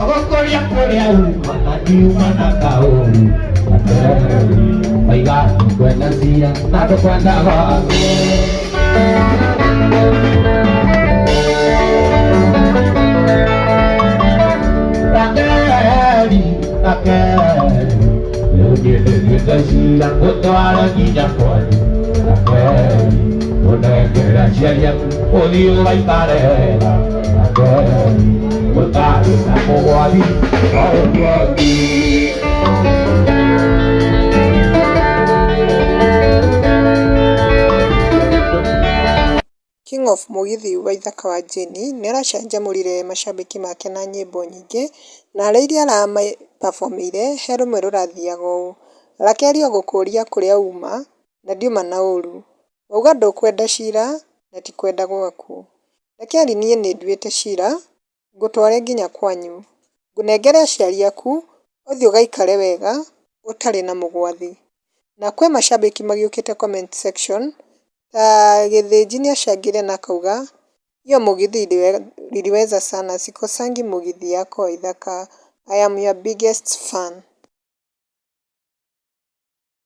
Ogokoria kuria umana na kauri Oiga kwenda cia nando kwenda gwaku Takeri Leo ndienderia cira ngũtware nginya kwanyu Takeri ũnengera aciari aku ũthiĩ ũgaikare wega Takeri gũtarĩ na mũgwari ũguothi King of Mugithi Waithaka wa Jane nĩaracanjamũrire macambĩki make na nyĩmbo nyingĩ na harĩ iria aramaperformĩire he rũmwe rũrathiaga ũũ: Rakeri ogũkũria kũrĩa uma na ndiuma na ũru, wauga ndũkwenda cira na ti kwenda gwaku, Rakeri niĩ nĩnduĩte cira ngũtware nginya kwanyu, ngũnengere aciari aku ũthiĩ ũgaikare wega ũtarĩ na mũgwathi. Na kwĩ macambĩki magĩũkĩte comment section ta Gĩthĩnji nĩacangire na akauga hiyo Mugithi iliweza sana sikosangi Mugithi yako Waithaka, I am your biggest fan.